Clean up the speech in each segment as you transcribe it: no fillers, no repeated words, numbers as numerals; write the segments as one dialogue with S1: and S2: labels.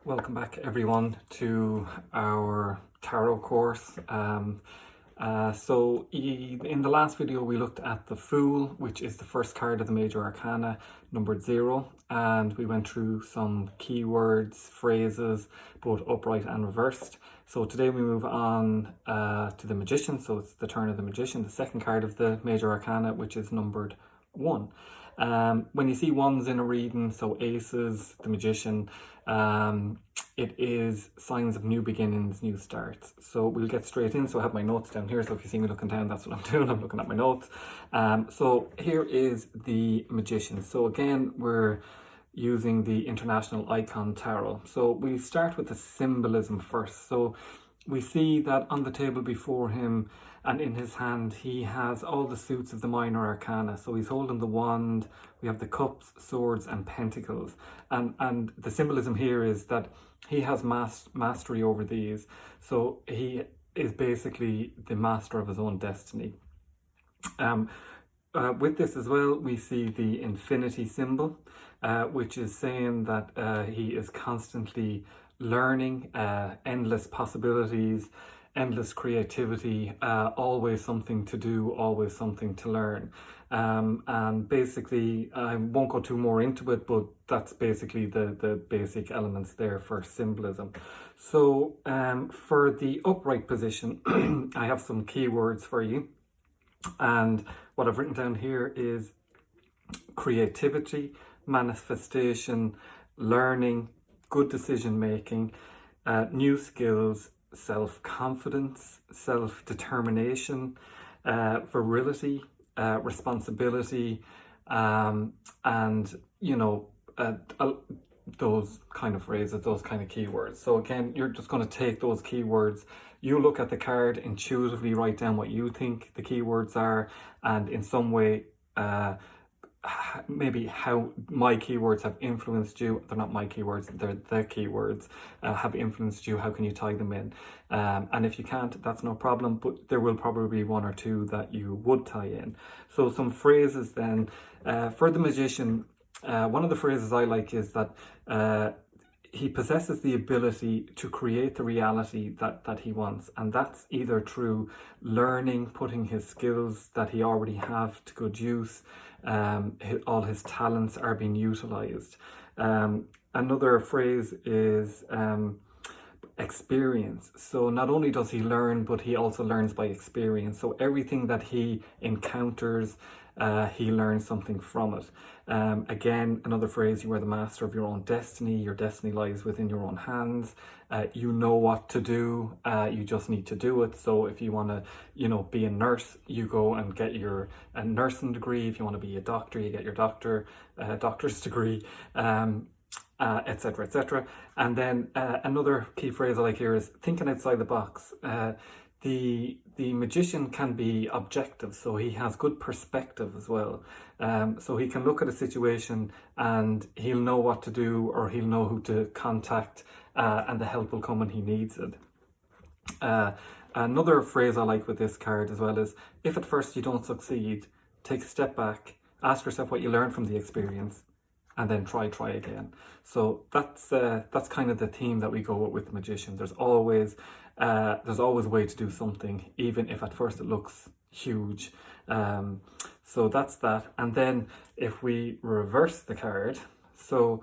S1: Welcome back everyone to our tarot course. In the last video we looked at the Fool, which is the first card of the Major Arcana, numbered 0, and we went through some keywords, phrases, both upright and reversed. So today we move on to the Magician, so it's the turn of the Magician, the second card of the Major Arcana, which is numbered 1. When you see ones in a reading, so aces, the Magician, it is signs of new beginnings, new starts. So we'll get straight in. So I have my notes down here. So if you see me looking down, that's what I'm doing. I'm looking at my notes. So here is the Magician. So again, we're using the International Icon Tarot. So we start with the symbolism first. So we see that on the table before him and in his hand, he has all the suits of the minor arcana. So he's holding the wand, we have the cups, swords and pentacles. And the symbolism here is that he has mastery over these. So he is basically the master of his own destiny. With this as well, we see the infinity symbol, which is saying that he is constantly learning, endless possibilities, endless creativity, always something to do, always something to learn. And basically, I won't go too more into it, but that's basically the basic elements there for symbolism. So for the upright position, I have some keywords for you. And what I've written down here is creativity, manifestation, learning, good decision making, new skills, self-confidence, self-determination, virility, responsibility, and those kind of phrases, those kind of keywords. So again, you're just going to take those keywords, you look at the card, intuitively write down what you think the keywords are, and in some way maybe how my keywords have influenced you. They're not my keywords, they're the keywords have influenced you. How can you tie them in? And if you can't, that's no problem, but there will probably be one or two that you would tie in. So some phrases then for the Magician. One of the phrases I like is that he possesses the ability to create the reality that he wants, and that's either through learning, putting his skills that he already have to good use. All his talents are being utilized. Another phrase is experience. So not only does he learn, but he also learns by experience. So everything that he encounters, he learns something from it. Again, another phrase, you are the master of your own destiny. Your destiny lies within your own hands. You know what to do, you just need to do it. So if you want to, be a nurse, you go and get your nursing degree. If you want to be a doctor, you get your doctor's degree, etc., etc. And then another key phrase I like here is thinking outside the box. The Magician can be objective, so he has good perspective as well. So he can look at a situation and he'll know what to do, or he'll know who to contact, and the help will come when he needs it. Another phrase I like with this card as well is, if at first you don't succeed, take a step back, ask yourself what you learned from the experience, and then try again. So that's kind of the theme that we go with the Magician. There's always a way to do something, even if at first it looks huge. So that's that. And then if we reverse the card, so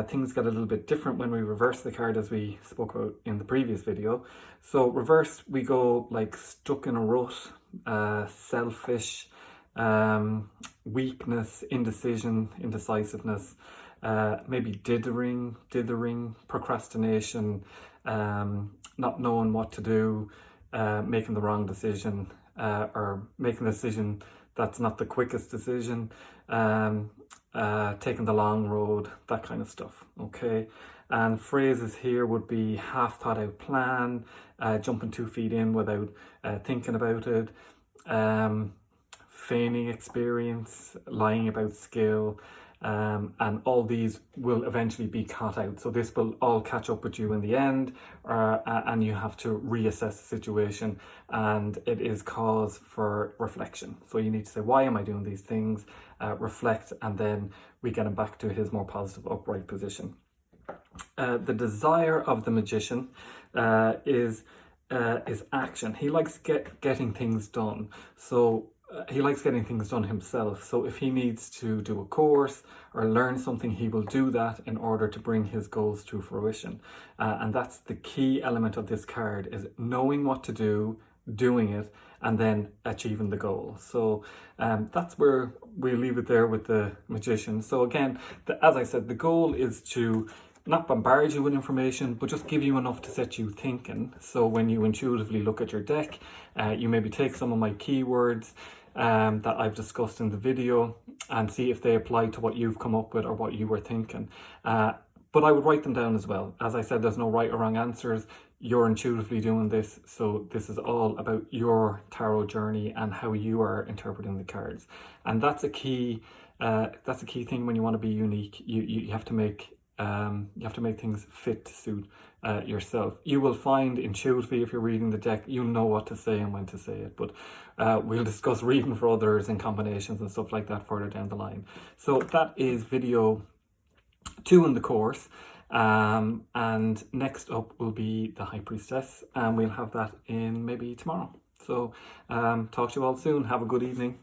S1: things get a little bit different when we reverse the card, as we spoke about in the previous video. So reversed, we go like stuck in a rut, selfish, weakness, indecision, indecisiveness, maybe dithering, procrastination, not knowing what to do, making the wrong decision, or making a decision that's not the quickest decision, taking the long road, that kind of stuff. Okay, and phrases here would be half thought out plan, jumping 2 feet in without thinking about it, feigning experience, lying about skill, and all these will eventually be caught out. So this will all catch up with you in the end, and you have to reassess the situation, and it is cause for reflection. So you need to say, why am I doing these things? Reflect, and then we get him back to his more positive upright position. The desire of the magician is action. He likes getting things done. So he likes getting things done himself. So if he needs to do a course or learn something, he will do that in order to bring his goals to fruition. And that's the key element of this card, is knowing what to do, doing it, and then achieving the goal. So that's where we leave it there with the magician. So again, as I said, the goal is to not bombard you with information, but just give you enough to set you thinking. So when you intuitively look at your deck, you maybe take some of my keywords that I've discussed in the video and see if they apply to what you've come up with or what you were thinking. But I would write them down as well. As I said, there's no right or wrong answers. You're intuitively doing this, so this is all about your tarot journey and how you are interpreting the cards. And that's a key thing when you want to be unique. You have to make things fit to suit yourself. You will find intuitively, if you're reading the deck, you'll know what to say and when to say it. But we'll discuss reading for others and combinations and stuff like that further down the line. So that is video 2 in the course. And next up will be the High Priestess, and we'll have that in maybe tomorrow. So talk to you all soon. Have a good evening.